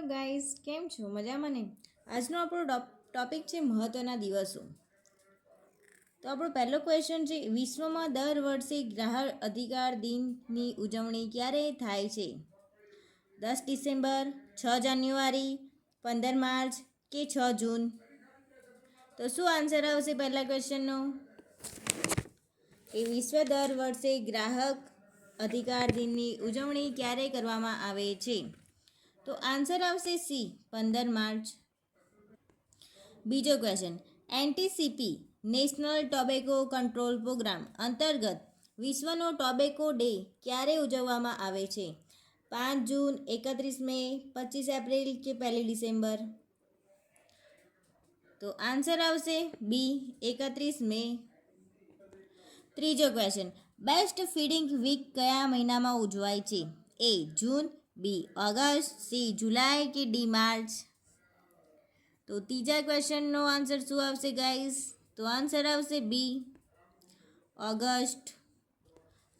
Guys, કેમ છો? મજામાં ને? આજનો આપણો ટોપિક છે મહત્વના દિવસો. તો આપણો પહેલો ક્વેશ્ચન છે, વિશ્વમાં દર વર્ષે ગ્રાહક અધિકાર દિનની ઉજવણી ક્યારે થાય છે? 10 ડિસેમ્બર, 6 જાન્યુઆરી, 15 માર્ચ કે 6 જૂન? તો શું આન્સર આવશે પહેલા ક્વેશ્ચનનો? એ વિશ્વ દર વર્ષે ગ્રાહક અધિકાર દિનની ઉજવણી ક્યારે કરવામાં આવે છે? તો આન્સર આવશે સી, 15 માર્ચ. બીજો question, NTCP national tobacco control programme અંતર્ગત વિશ્વનો ટોબેકો ડે ક્યારે ઉજવવામાં આવે છે? 5 જૂન, 31 મે, 25 એપ્રિલ કે 1 ડિસેમ્બર? તો આન્સર આવશે બી, 31 મે. ત્રીજો ક્વેશ્ચન, બેસ્ટ ફીડિંગ વીક કયા મહિનામાં ઉજવાય છે? એ જૂન, બી ઓગસ્ટ, સી જુલાઈ કે ડી માર્ચ? તો ત્રીજા ક્વેશ્ચનનો આન્સર શું આવશે ગાઈઝ? તો આન્સર આવશે બી, ઓગસ્ટ.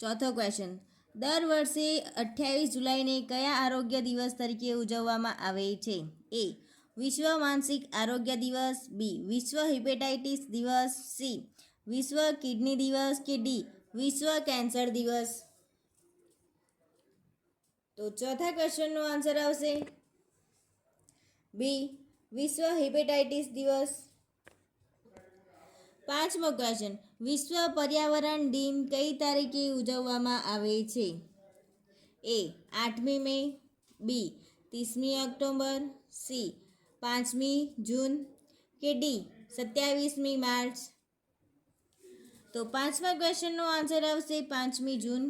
ચોથો ક્વેશ્ચન, દર વર્ષે 28 જુલાઈને કયા આરોગ્ય દિવસ તરીકે ઉજવવામાં આવે છે? એ વિશ્વ માનસિક આરોગ્ય દિવસ, બી વિશ્વ હેપેટાઇટિસ દિવસ, સી વિશ્વ કિડની દિવસ કે ડી વિશ્વ કેન્સર દિવસ? તો ચોથા ક્વેશ્ચનનો આન્સર આવશે બી, વિશ્વ હેપેટાઇટિસ દિવસ. પાંચમો ક્વેશ્ચન, વિશ્વ પર્યાવરણ દિન કઈ તારીખે ઉજવવામાં આવે છે? એ 8મી મે, બી 30મી ઓક્ટોબર, સી 5મી જૂન કે ડી 27મી માર્ચ? તો પાંચમા ક્વેશ્ચનનો આન્સર આવશે 5મી જૂન.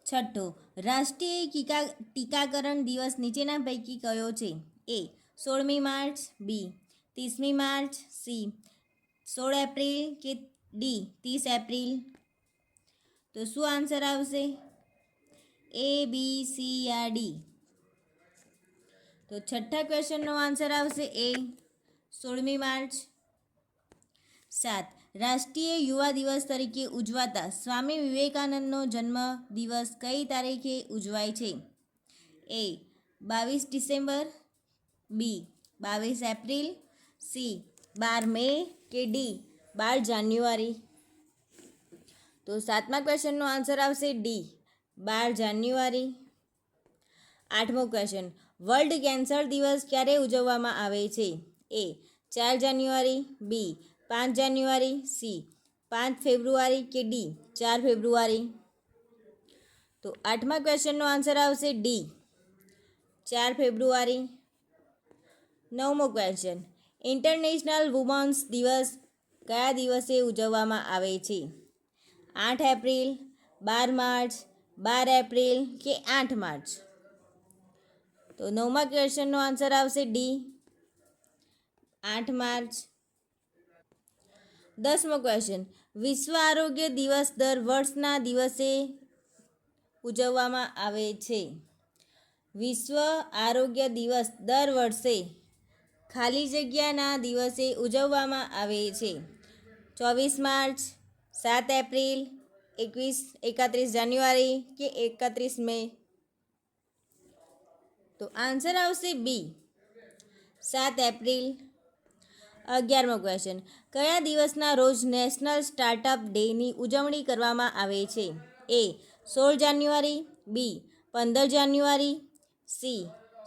છઠ્ઠો, રાષ્ટ્રીય ટીકાકરણ દિવસ નીચેના પૈકી કયો છે? એ 16મી માર્ચ, બી 30મી માર્ચ, સી 16 એપ્રિલ કે ડી 30 એપ્રિલ? તો શું આન્સર આવશે? એ, બી, સી યા ડી? તો છઠ્ઠા ક્વેશ્ચનનો આન્સર આવશે એ, 16મી માર્ચ. 7, રાષ્ટ્રીય યુવા દિવસ તરીકે ઉજવાતા સ્વામી વિવેકાનંદનો જન્મ દિવસ કઈ તારીખે ઉજવાય છે? એ 22 ડિસેમ્બર, બી 22 એપ્રિલ, સી 12 મે કે ડી 12 જાન્યુઆરી? તો સાતમા ક્વેશ્ચનનો આન્સર આવશે ડી, 12 જાન્યુઆરી. આઠમો ક્વેશ્ચન, વર્લ્ડ કેન્સર દિવસ ક્યારે ઉજવવામાં આવે છે? એ 4 જાન્યુઆરી, બી 5 જાન્યુઆરી, સી 5 ફેબ્રુઆરી કે ડી 4 ફેબ્રુઆરી? તો આઠમા ક્વેશ્ચનનો આન્સર આવશે ડી, 4 ફેબ્રુઆરી. નવમો ક્વેશ્ચન, ઇન્ટરનેશનલ વુમન્સ દિવસ કયા દિવસે ઉજવવામાં આવે છે? 8 એપ્રિલ, 12 માર્ચ, 12 એપ્રિલ કે 8 માર્ચ? તો નવમા ક્વેશ્ચનનો આન્સર આવશે ડી, 8 માર્ચ. 10મો ક્વેશ્ચન, વિશ્વ આરોગ્ય દિવસ દર વર્ષના દિવસે ઉજવવામાં આવે છે? વિશ્વ આરોગ્ય દિવસ દર વર્ષે ખાલી જગ્યાના દિવસે ઉજવવામાં આવે છે? 24 માર્ચ, 7 એપ્રિલ, 31 જાન્યુઆરી કે 31 મે? તો આન્સર આવશે બી, 7 એપ્રિલ. 11મો ક્વેશ્ચન, કયા દિવસના રોજ નેશનલ સ્ટાર્ટઅપ ડેની ઉજવણી કરવામાં આવે છે? એ 16 જાન્યુઆરી, બી 15 જાન્યુઆરી, સી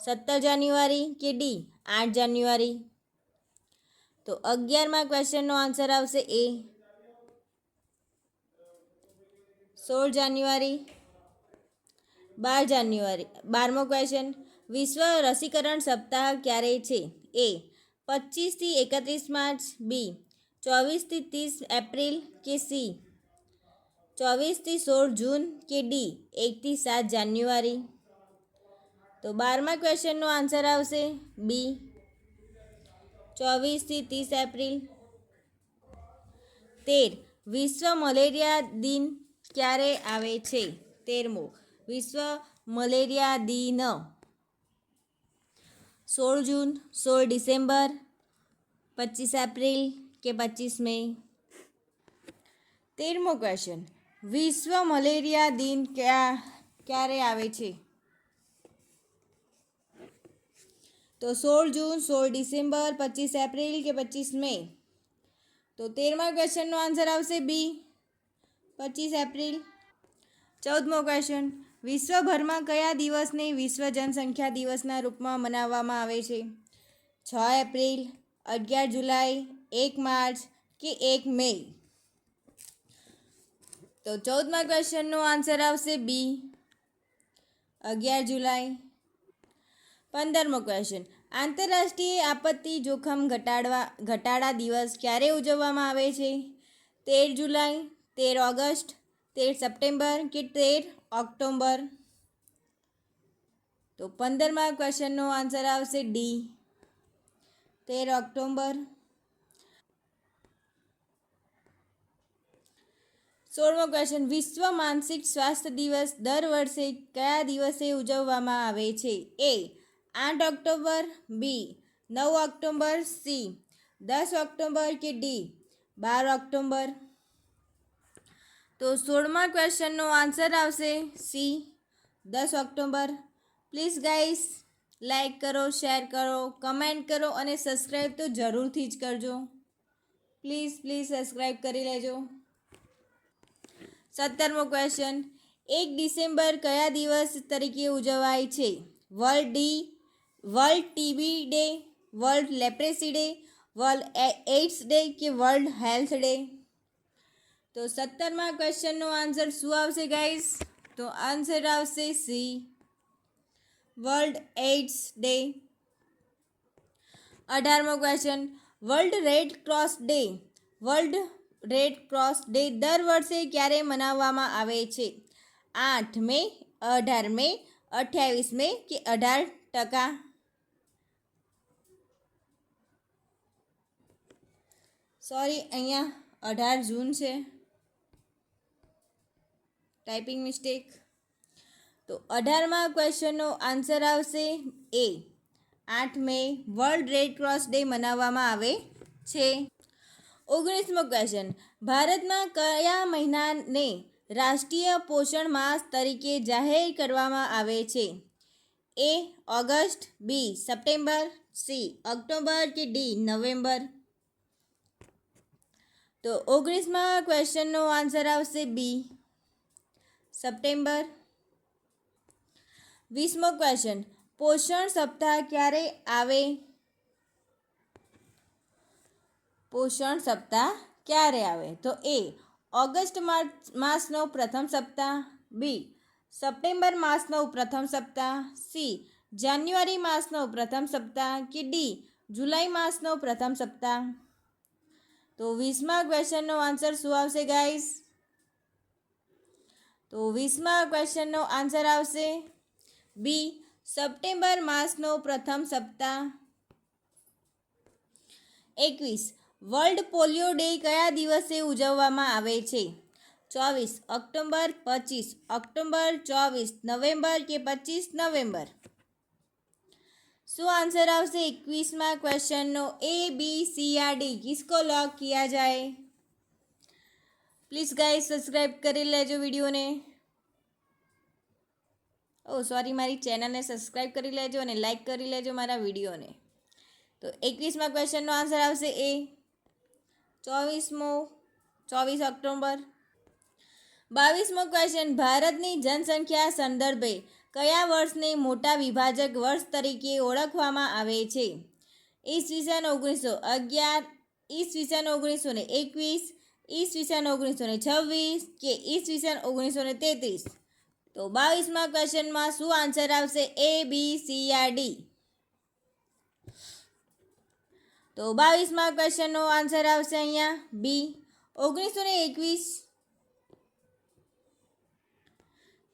17 જાન્યુઆરી કે ડી 8 જાન્યુઆરી? તો 11મા ક્વેશ્ચનનો આન્સર આવશે એ, 16 જાન્યુઆરી. 12મો ક્વેશ્ચન, વિશ્વ રસીકરણ સપ્તાહ ક્યારે છે? એ 25 થી 31 માર્ચ, બી 24 થી 30 એપ્રિલ કે સી 24 થી 16 જૂન કે ડી 1 થી 7 જાન્યુઆરી? તો 12મા ક્વેશ્ચનનો આન્સર આવશે બી, 24 થી 30 એપ્રિલ. 13, વિશ્વ મલેરિયા દિન ક્યારે આવે છે? 13મો વિશ્વ મલેરિયા દિન 16 જૂન, 16 ડિસેમ્બર, 25 એપ્રિલ કે 25 મે? 13મો ક્વેશ્ચન, વિશ્વ મલેરિયા દિન ક્યારે આવે છે? તો 16 જૂન, 16 ડિસેમ્બર, 25 એપ્રિલ કે 25 મે? તો 13મા ક્વેશ્ચનનો આન્સર આવશે બી, 25 એપ્રિલ. 14મો ક્વેશ્ચન, વિશ્વભરમાં કયા દિવસને વિશ્વ જનસંખ્યા દિવસના રૂપમાં મનાવવામાં આવે છે? 6 એપ્રિલ, 11 જુલાઈ, 1 માર્ચ કે 1 મે? તો 14મા ક્વેશ્ચનનો આન્સર આવશે બી, 11 જુલાઈ. 15મો ક્વેશ્ચન, આંતરરાષ્ટ્રીય આપત્તિ જોખમ ઘટાડા દિવસ ક્યારે ઉજવવામાં આવે છે? 13 જુલાઈ, 13 ઓગસ્ટ, 13 સપ્ટેમ્બર કે 13 ઓક્ટોબર? તો 15મા ક્વેશ્ચનનો આન્સર આવશે ડી, 13 ઓક્ટોબર. 16મો ક્વેશ્ચન, વિશ્વ માનસિક સ્વાસ્થ્ય દિવસ દર વર્ષે કયા દિવસે ઉજવવામાં આવે છે? એ 8 ઓક્ટોબર, બી 9 ઓક્ટોબર, સી 10 ઓક્ટોબર કે ડી 12 ઓક્ટોબર? તો 16મા ક્વેશ્ચનનો આન્સર આવશે C, 10 October. Please guys, like કરો, શેર કરો, કમેન્ટ કરો અને સબસ્ક્રાઈબ તો જરૂરથી જ કરજો. પ્લીઝ સબસ્ક્રાઈબ કરી લેજો. 17મો ક્વેશ્ચન, 1 ડિસેમ્બર કયા દિવસ તરીકે ઉજવાય છે? World TB day, world leprosy day, world AIDS day કે વર્લ્ડ હેલ્થ ડે? તો 17મા ક્વેશ્ચનનો આન્સર શું આવશે ગાઈસ? તો આન્સર આવશે સી, વર્લ્ડ એઇડ્સ ડે. 18મો question, world red cross day દર વર્ષે ક્યારે મનાવવામાં આવે છે? 8 મે, 18 મે, 28 મે કે 18%? સોરી, અહીંયા 18 જૂન છે, ટાઈપિંગ મિસ્ટેક. તો 18મા ક્વેશ્ચનનો આન્સર આવશે એ, 8 મે વર્લ્ડ રેડ ક્રોસ ડે મનાવવામાં આવે છે. 19મો ક્વેશ્ચન, ભારતમાં કયા મહિનાને રાષ્ટ્રીય પોષણ માસ તરીકે જાહેર કરવામાં આવે છે? એ ઓગસ્ટ, બી સપ્ટેમ્બર, સી ઓક્ટોબર કે ડી નવેમ્બર? તો 19મા ક્વેશ્ચનનો આન્સર આવશે બી, સપ્ટેમ્બર. 20મો ક્વેશ્ચન, પોષણ સપ્તાહ ક્યારે આવે? પોષણ સપ્તાહ ક્યારે આવે? તો એ ઓગસ્ટ માસનો પ્રથમ સપ્તાહ, બી સપ્ટેમ્બર માસનો પ્રથમ સપ્તાહ, સી જાન્યુઆરી માસનો પ્રથમ સપ્તાહ કે ડી જુલાઈ માસનો પ્રથમ સપ્તાહ? તો 20મા ક્વેશ્ચનનો આન્સર શું આવશે ગાઈસ? તો 20મા ક્વેશ્ચનનો આન્સર આવશે બી, સપ્ટેમ્બર માસનો પ્રથમ સપ્તાહ. 21, વર્લ્ડ પોલિયો ડે કયા દિવસે ઉજવવામાં આવે છે? 24 ઓક્ટોબર, 25 ઓક્ટોબર, 24 નવેમ્બર કે 25 નવેમ્બર? શું आंसर આવશે 21મા ક્વેશ્ચનનો? ए बी सी या डी किसको लॉक किया जाए? પ્લીઝ ગાઈસ સબસ્ક્રાઈબ કરી લેજો વિડીયોને. સોરી, મારી ચેનલને સબસ્ક્રાઈબ કરી લેજો અને લાઈક કરી લેજો મારા વિડીયોને. તો 21મા ક્વેશ્ચનનો આન્સર આવશે એ, 24 ઓક્ટોબર. 22મો ક્વેશ્ચન, ભારતની જનસંખ્યા સંદર્ભે કયા વર્ષને મોટા વિભાજક વર્ષ તરીકે ઓળખવામાં આવે છે? ઈસવીસન 1911, ઈસવીસન 1921, ઈસવીસન 1926 કે ઈસવીસન 1933? તો 22મા ક્વેશ્ચનમાં શું આન્સર આવશે? એ બી સી યા ડી? તો 22મા ક્વેશ્ચનનો આન્સર આવશે અહીંયા બી, 1921.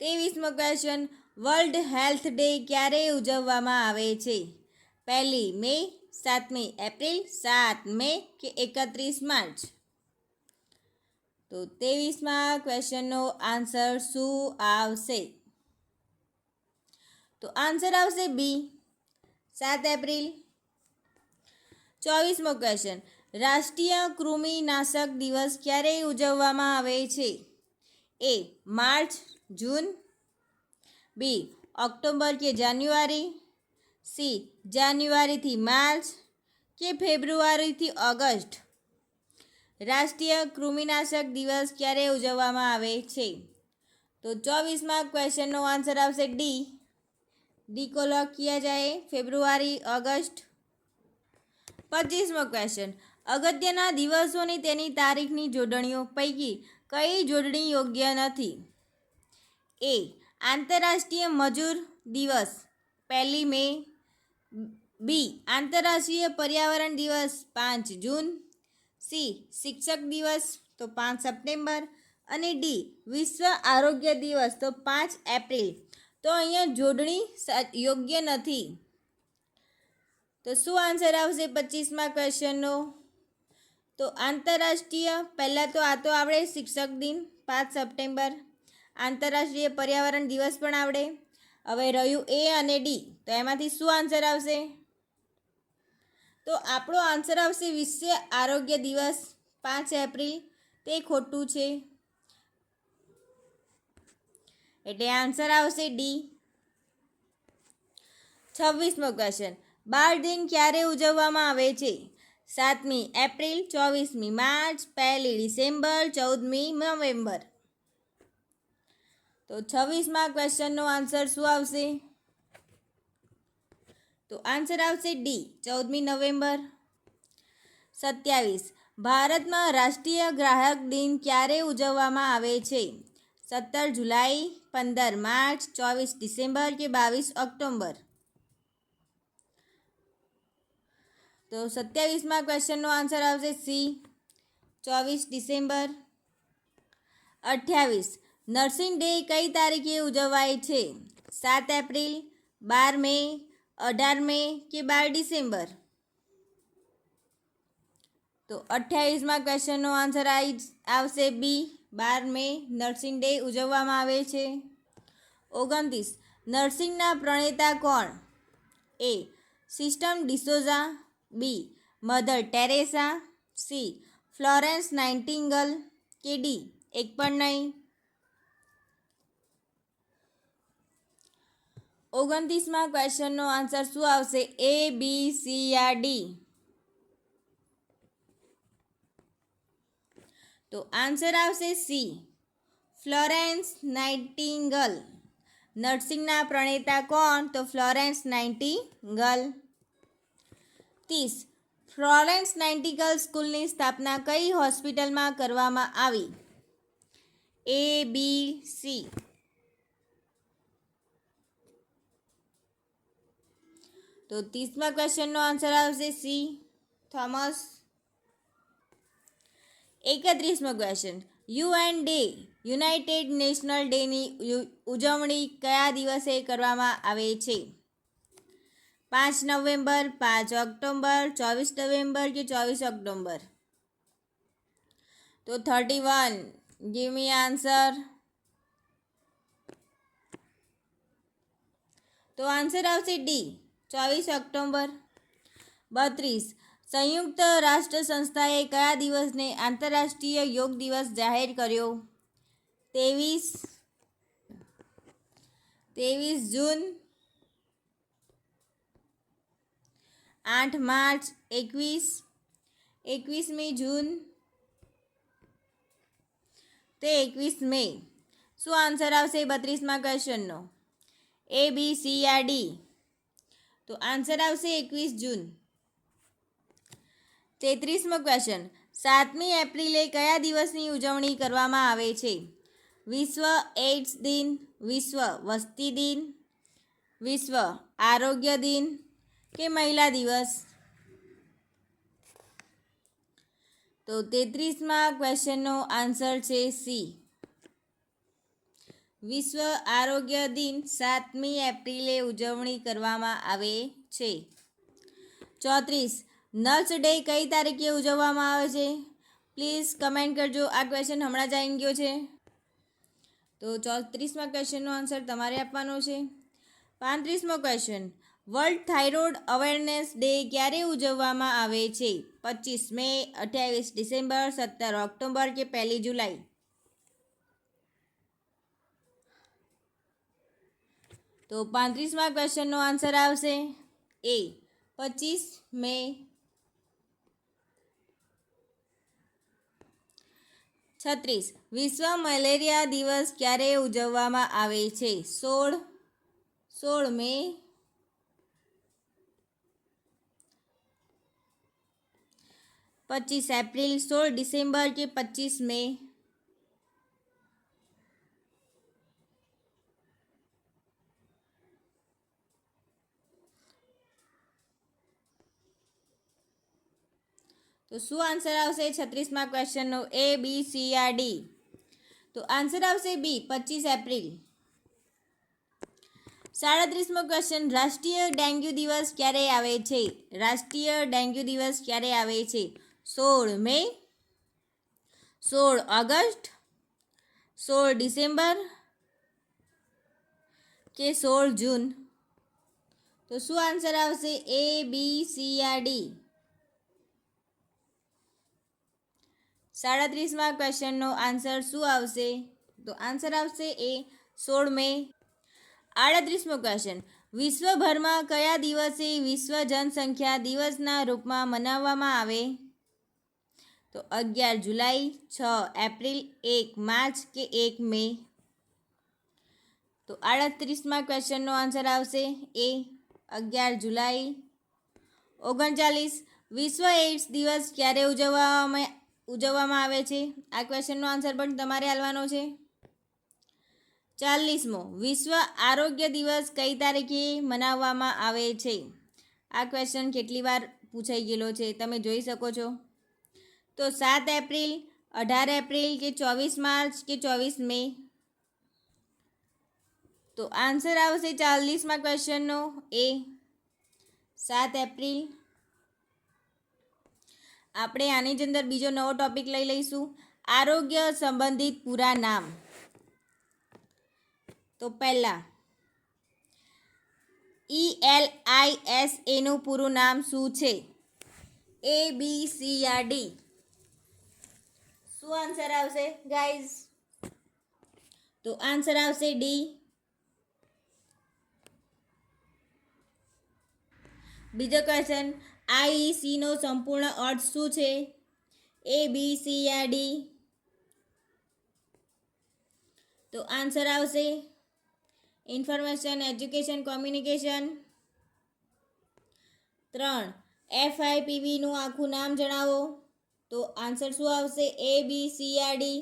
23મો ક્વેશ્ચન, વર્લ્ડ હેલ્થ ડે ક્યારે ઉજવવામાં આવે છે? 1 મે, 7 એપ્રિલ, 7 મે કે 31 માર્ચ? તો 23મા ક્વેશ્ચનનો આન્સર શું આવશે? તો આન્સર આવશે બી, 7 એપ્રિલ. 24મો ક્વેશ્ચન, રાષ્ટ્રીય કૃમિનાશક દિવસ ક્યારે ઉજવવામાં આવે છે? એ માર્ચ જૂન, બી ઓક્ટોબર કે જાન્યુઆરી, સી જાન્યુઆરીથી માર્ચ કે ફેબ્રુઆરીથી ઓગસ્ટ. રાષ્ટ્રીય કૃમિનાશક દિવસ ક્યારે ઉજવવામાં આવે છે? તો 24માં ક્વેશ્ચનનો આન્સર આવશે ડી. डी को लॉक किया जाए, फेब्रुआरी ऑगस्ट. 25મો ક્વેશ્ચન, અગત્યના દિવસોની તેની તારીખની જોડણીઓ પૈકી કઈ જોડણી યોગ્ય નથી? એ આંતરરાષ્ટ્રીય મજૂર દિવસ 1 મે, બી આંતરરાષ્ટ્રીય પર્યાવરણ દિવસ 5 જૂન, સી શિક્ષક દિવસ તો 5 સપ્ટેમ્બર અને ડી વિશ્વ આરોગ્ય દિવસ તો 5 એપ્રિલ. તો અહીંયા જોડણી યોગ્ય નથી. તો શું આન્સર આવશે 25મા ક્વેશ્ચનનો? તો આંતરરાષ્ટ્રીય, પહેલાં તો આ તો આવડે શિક્ષક દિન 5 સપ્ટેમ્બર, આંતરરાષ્ટ્રીય પર્યાવરણ દિવસ પણ આવડે. હવે રહ્યું એ અને ડી, તો એમાંથી શું આન્સર આવશે? તો આપણો આન્સર આવશે વિશ્વ આરોગ્ય દિવસ 5 એપ્રિલ. તે ખોટું છે, એટલે આન્સર આવશે ડી. 26મો ક્વેશ્ચન, બાળ દિન ક્યારે ઉજવવામાં આવે છે? 7મી એપ્રિલ, 24મી માર્ચ, 1 ડિસેમ્બર, 14મી નવેમ્બર. તો 26મા ક્વેશ્ચનનો આન્સર શું આવશે? તો આન્સર આવશે ડી 14મી નવેમ્બર. 27, ભારતમાં રાષ્ટ્રીય ગ્રાહક દિન ક્યારે ઉજવવામાં આવે છે? 17 જુલાઈ, 15 માર્ચ, 24 ડિસેમ્બર કે 22 ઓક્ટોબર. તો 27મા ક્વેશ્ચનનો આન્સર આવશે સી 24 ડિસેમ્બર. 28, નર્સિંગ ડે કઈ તારીખે ઉજવાય છે? 7 એપ્રિલ, 12 મે, 18 મે કે 12 ડિસેમ્બર. તો 28મા ક્વેશ્ચનનો આન્સર આવશે બી 12 મે નર્સિંગ ડે ઉજવવામાં આવે છે. 29, નર્સિંગના પ્રણેતા કોણ? એ સિસ્ટમ ડિસોઝા, બી મધર ટેરેસા, સી ફ્લોરેન્સ નાઇટિંગેલ કે ડી એક પણ નહીં. 29મા ક્વેશ્ચનનો આન્સર શું આવશે? એ, બી, સી યા ડી? તો આન્સર આવશે સી ફ્લોરેન્સ નાઇટિંગેલ. નર્સિંગના પ્રણેતા કોણ? તો ફ્લોરેન્સ નાઇટિંગેલ. 30, ફ્લોરેન્સ નાઇટિંગેલ સ્કૂલની સ્થાપના કઈ હોસ્પિટલમાં કરવામાં આવી? A, B, C? તો 30મા ક્વેશ્ચનનો આન્સર આવશે સી થોમસ. 31મો question, UN day united national ડેની ઉજવણી કયા દિવસે કરવામાં આવે છે? 5 નવેમ્બર, 5 ઓક્ટોબર, 24 નવેમ્બર કે 24 ઓક્ટોબર. તો 31, ગીવ મી આન્સર. તો આન્સર આવશે ડી 24 ઓક્ટોબર. 32, સંયુક્ત રાષ્ટ્ર સંસ્થાએ કયા દિવસને આંતરરાષ્ટ્રીય યોગ દિવસ જાહેર કર્યો? 23 જૂન, 8 માર્ચ, 21મી જૂન, તે 21 મે. શું આન્સર આવશે 32મા ક્વેશ્ચનનો? એ, બી, સી યા ડી? તો આન્સર આવશે 21 જૂન. 33મો ક્વેશ્ચન, 7મી એપ્રિલે કયા દિવસની ઉજવણી કરવામાં આવે છે? વિશ્વ એઇડ્સ દિન, વિશ્વ વસ્તી દિન, વિશ્વ આરોગ્ય દિન કે મહિલા દિવસ? તો 33મા ક્વેશ્ચનનો આન્સર છે સી વિશ્વ આરોગ્ય દિન 7મી એપ્રિલે ઉજવણી કરવામાં આવે છે. 34, નર્સ ડે કઈ તારીખે ઉજવવામાં આવે છે? પ્લીઝ કમેન્ટ કરજો. આ ક્વેશ્ચન હમણાં જ આવી ગયો છે. તો 34મા ક્વેશ્ચનનો આન્સર તમારે આપવાનો છે. 35મો question, world thyroid awareness day ક્યારે ઉજવવામાં આવે છે? 25 મે, 28 ડિસેમ્બર, 17 ઓક્ટોબર કે 1 જુલાઈ? તો 35મા ક્વેશ્ચનનો આન્સર આવશે એ 25 મે. 36 વિશ્વ મલેરિયા દિવસ ક્યારે ઉજવવામાં આવે છે? 16 મે, 25 એપ્રિલ, 16 ડિસેમ્બર કે 25 મે? તો શું આન્સર આવશે 36મા ક્વેશ્ચનનો? એ, બી, સી યા ડી? તો આન્સર આવશે બી 25 એપ્રિલ. 37મો ક્વેશ્ચન રાષ્ટ્રીય ડેન્ગ્યુ દિવસ ક્યારે આવે છે? રાષ્ટ્રીય ડેન્ગ્યુ દિવસ ક્યારે આવે છે? 16 મે, 16 ઓગસ્ટ, 16 ડિસેમ્બર કે 16 જૂન? તો શું આન્સર આવશે? એ, બી, સી યા ડી? 37મા ક્વેશ્ચનનો આન્સર શું આવશે? તો આન્સર આવશે એ 16 મે. 38મો ક્વેશ્ચન વિશ્વભરમાં કયા દિવસે વિશ્વ જનસંખ્યા દિવસના રૂપમાં મનાવવામાં આવે? તો 11 જુલાઈ, 6 એપ્રિલ, 1 માર્ચ કે 1 મે? તો 38મા ક્વેશ્ચનનો આન્સર આવશે એ 11 જુલાઈ. 39 વિશ્વ એઇડ્સ દિવસ ક્યારે ઉજવવામાં આવે છે? આ ક્વેશ્ચનનો આન્સર પણ તમારે આપવાનો છે. 40મો વિશ્વ આરોગ્ય દિવસ કઈ તારીખે મનાવવામાં આવે છે? આ ક્વેશ્ચન કેટલી વાર પૂછાઈ ગયેલો છે તમે જોઈ શકો છો. તો 7 એપ્રિલ, 18 એપ્રિલ કે 24 માર્ચ કે 24 મે? તો આન્સર આવશે 40મા ક્વેશ્ચનનો એ 7 એપ્રિલ. આપણે આની જ અંદર બીજો નવો ટોપિક લઈ લઈશું, આરોગ્ય સંબંધિત પૂરા નામ. તો પહેલા ELISAનું પૂરું નામ શું છે? એ, બી, સી યા ડી? શું આન્સર આવશે ગાઈઝ? તો આન્સર આવશે ડી. બીજો ક્વેશ્ચન IECનો સંપૂર્ણ અર્થ શું છે? એ, બી, સી યા ડી? તો આન્સર આવશે ઇન્ફોર્મેશન એજ્યુકેશન કોમ્યુનિકેશન. 3 FIPVનું આખું નામ જણાવો. તો આન્સર શું આવશે? એ, બી, સી યા ડી?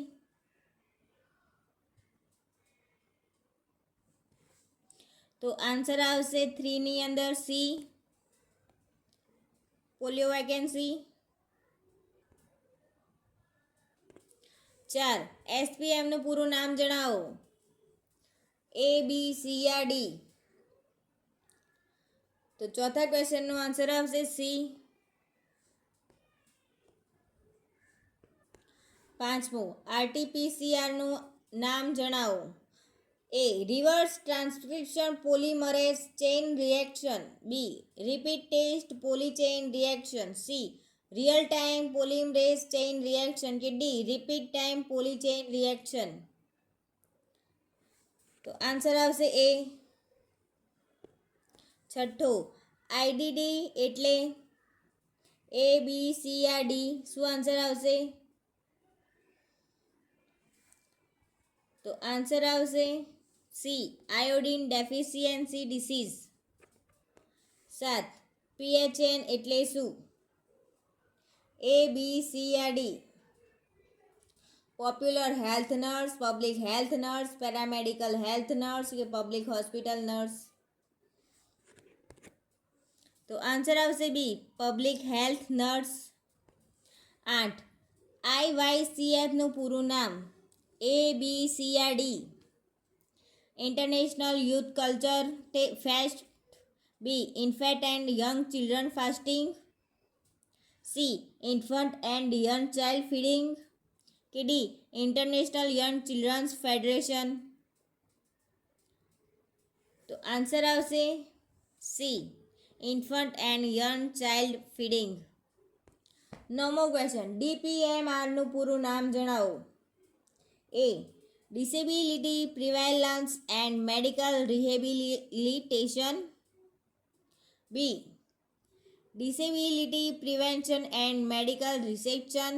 તો આન્સર આવશે 3ની અંદર સી પોલિયો વેકેન્સી. 4 SPMનું પૂરું નામ જણાવો. એ, બી, સી યા ડી? તો ચોથા ક્વેશ્ચનનો આન્સર આવશે સી. 5મું RT-PCR નામ જણાવો. A, reverse transcription polymerase chain reaction, B, repeat test polychain reaction, C, real time polymerase chain reaction કે D, repeat time polychain reaction? તો આન્સર આવશે એ. છઠ્ઠો IDD એટલે? એ, બી, સી યા D? શું answer આવશે? તો આન્સર આવશે C, iodine deficiency disease. 7 PHN એટલે શું? એ, બી, સી યા D? Popular health nurse, public health nurse, paramedical health nurse કે પબ્લિક હોસ્પિટલ નર્સ? તો આન્સર આવશે બી, પબ્લિક હેલ્થ નર્સ. 8 IYCFનું પૂરું નામ. એ, બી, સી યા D? International youth culture fest, B, infant and young children fasting, C, infant and young child feeding કે D, international young children's federation? તો answer આવશે C, infant and young child feeding. 9મો question DPMRનું પૂરું નામ જણાવો. A, disability prevalence and medical rehabilitation. B. Disability prevention and medical reception.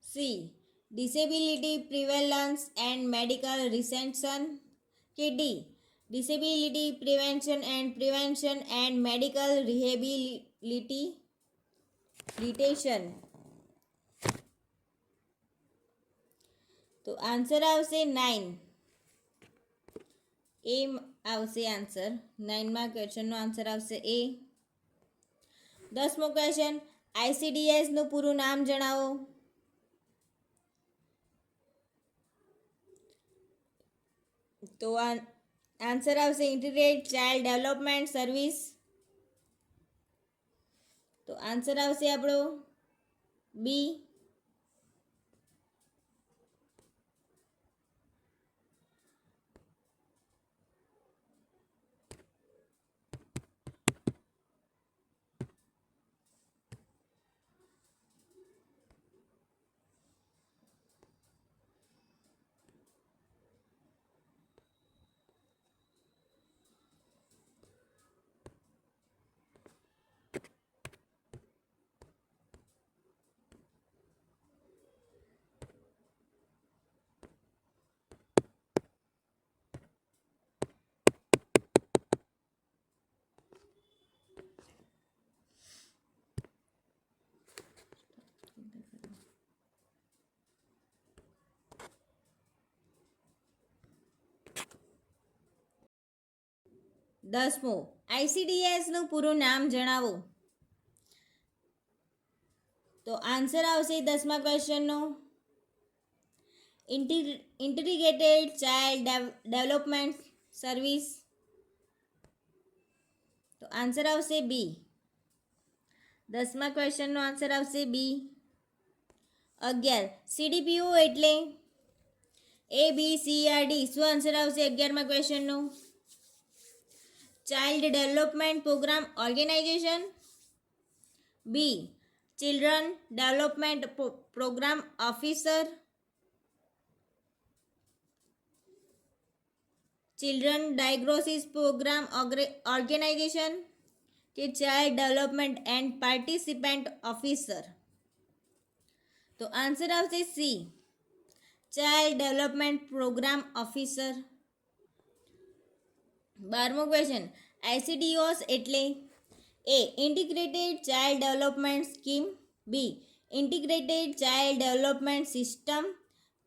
C. Disability prevalence and medical reception. કે D. Disability prevention and medical rehabilitation. તો answer આવશે 9. એ આવશે answer. 9માં ક્વેશ્ચનનો answer આવશે એ. 10મો ક્વેશ્ચન, આઈસીડીએસનું પૂરું નામ જણાવો. તો આન્સર આવશે ઇન્ટિગ્રેટેડ ચાઇલ્ડ ડેવલપમેન્ટ સર્વિસ. તો આન્સર આવશે આપણો બી. દસમો, આઈસીડીએસનું પૂરું નામ જણાવો. તો આન્સર આવશે 10મા ક્વેશ્ચનનો ઇન્ટિગ્રેટેડ ચાઇલ્ડ ડેવલપમેન્ટ સર્વિસ. તો આન્સર આવશે બી. 10મા ક્વેશ્ચનનો આન્સર આવશે બી. 11, સીડીપીઓ એટલે A, B, C, R, D. શું આન્સર આવશે 11મા ક્વેશ્ચનનો? Child development programme organisation. B. Children development programme officer. Children diagnosis programme organisation. કે child development and participant officer. તો આન્સર આવશે C, child development programme officer. 12મો question, ICDS એટલે A, integrated child development scheme. B. Integrated child development system.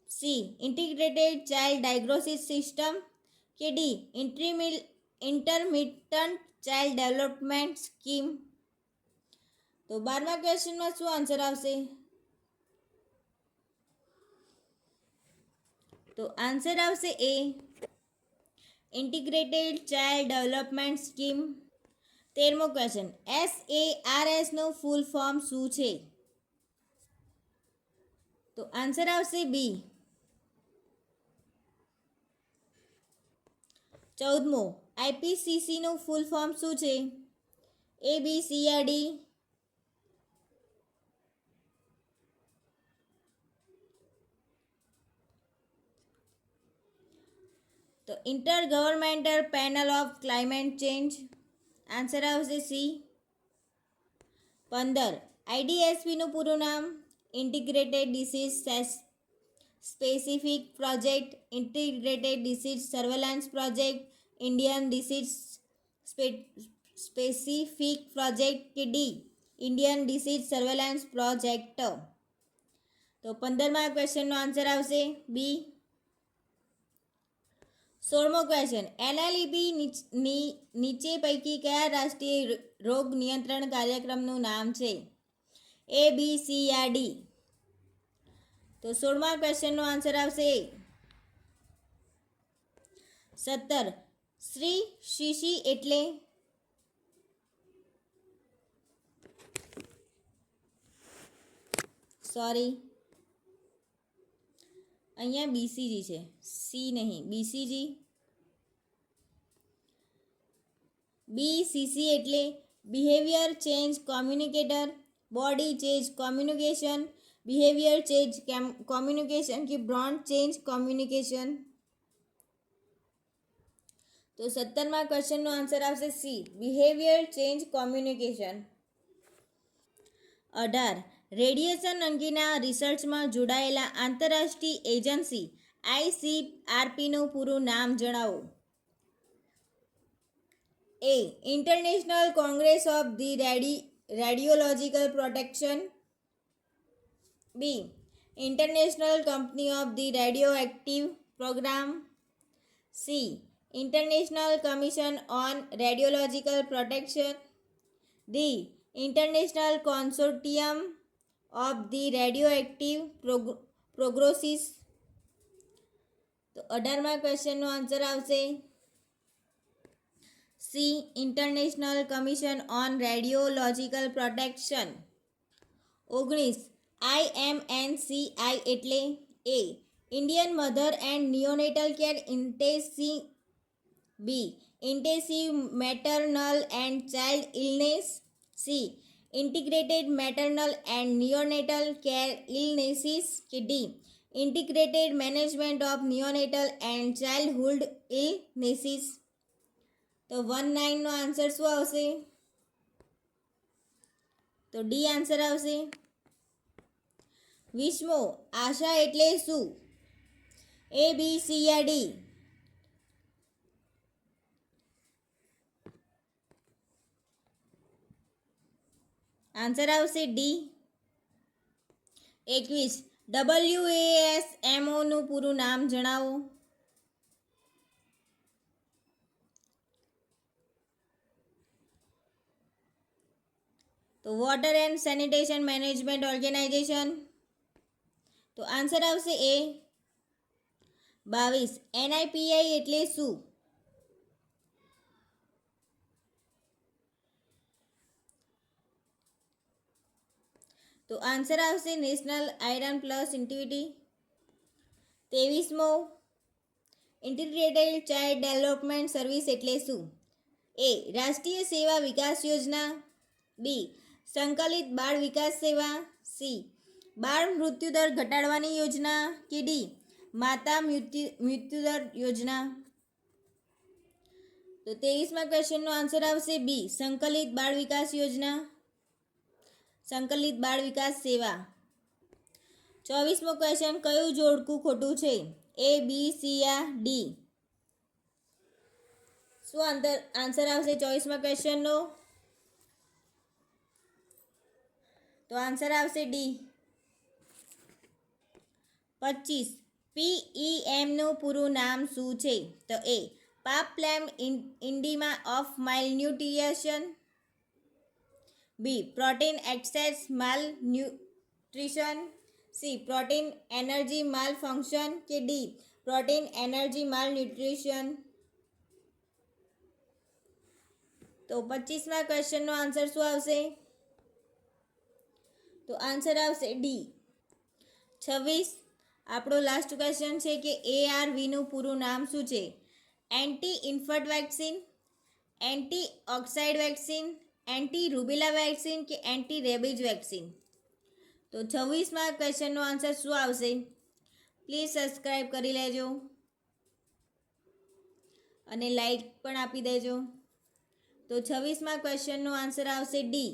C. Integrated child diagnosis system. કે D. Intermittent child development scheme. તો 12મા ક્વેશ્ચનમાં શું answer આવશે? તો આન્સર આવશે A, integrated child development scheme. 13મો ક્વેશ્ચન, SARS નું ફૂલ ફોર્મ શું છે? તો આન્સર આવશે બી. 14મો, આઈપીસીસી નું ફૂલ ફોર્મ શું છે? A, B, C, R, D. તો intergovernmental panel of climate change. Answer આવશે સી. 15, આઈડીએસપીનું પૂરું નામ? Integrated disease specific project, integrated disease surveillance project, Indian disease specific project. કે D. Indian disease surveillance project. તો 15મા ક્વેશ્ચનનો આન્સર આવશે બી. 16મો question, એનએલઈપી નીચે પૈકી કયા રાષ્ટ્રીય રોગ નિયંત્રણ કાર્યક્રમનું નામ છે? A, B, C, R, D. તો 16મા ક્વેશ્ચનનો આન્સર આવશે 17, શ્રી શીશી એટલે સોરી અહીંયા બીસીજી છે, સી નહીં, બીસીજી. બીસીસી એટલે behaviour change communicator, body change communication, behaviour change communication કે બ્રોન્ડ ચેન્જ કોમ્યુનિકેશન. તો 17મા ક્વેશ્ચનનો આન્સર આવશે C, behaviour change communication. 18. Radiation અંગેના રિસર્ચમાં જોડાયેલા આંતરરાષ્ટ્રીય એજન્સી ICRPનું પૂરું નામ જણાવો. A. International congress of the radiological protection. B. International company of the radio active programme. C. International commission on radiological protection. D. International consortium of the radio active progresses. તો 18મા ક્વેશ્ચનનો આન્સર આવશે C, international commission on radiological protection. 19. IMNCI એટલે A. Indian mother and neonatal care intensive. B. Intensive maternal and child illness. C. Integrated maternal and neonatal care illnesses. કે D. Integrated management of neonatal and childhood illnesses. તો 19 નો answer શું આવશે? તો D answer આવશે. 20મો, આશા એટલે શું? A, B, C યા D. Answer આવશે ડી. 21. WASMOનું પૂરું નામ જણાવો. તો water and sanitation management organisation. તો આન્સર આવશે એ. 22. NIPI એટલે શું? તો આન્સર આવશે નેશનલ આયરન પ્લસ એક્ટિવિટી. 23મો, ઇન્ટિગ્રેટેડ ચાઇલ્ડ ડેવલપમેન્ટ સર્વિસ એટલે શું? એ. રાષ્ટ્રીય સેવા વિકાસ યોજના. બી. સંકલિત બાળ વિકાસ સેવા. સી. બાળ મૃત્યુદર ઘટાડવાની યોજના. કે ડી. માતા મૃત્યુદર યોજના. તો 23મા ક્વેશ્ચનનો આન્સર આવશે બી, સંકલિત બાળ વિકાસ યોજના, સંકલિત બાળ વિકાસ સેવા. 24મો ક્વેશ્ચન, કયું જોડકું ખોટું છે? એ, બી, સી યા ડી. શું આન્સર આવશે 24મા ક્વેશ્ચનનો? તો આન્સર આવશે ડી. 25. PEMનું પૂરું નામ શું છે? તો એ. પાપલેમ ઇન્ડીમા of malnutrition. B. Protein excess malnutrition. C. Protein energy malfunction. કે D. Protein energy malnutrition. તો 25મા ક્વેશ્ચનનો આન્સર શું આવશે? તો આન્સર આવશે ડી. 26. આપણો લાસ્ટ ક્વેશ્ચન છે કે ARVનું પૂરું નામ શું છે? Anti infant vaccine, anti oxide vaccine, anti rubella vaccine કે એન્ટી રેબીઝ વેક્સિન. તો 26મા ક્વેશ્ચનનો આન્સર શું આવશે? પ્લીઝ સબસ્ક્રાઈબ કરી લેજો અને લાઈક પણ આપી દેજો. તો 26મા ક્વેશ્ચનનો આન્સર આવશે D,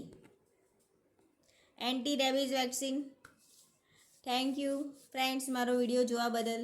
anti rabies vaccine. Thank you friends મારો વિડીયો જોવા બદલ.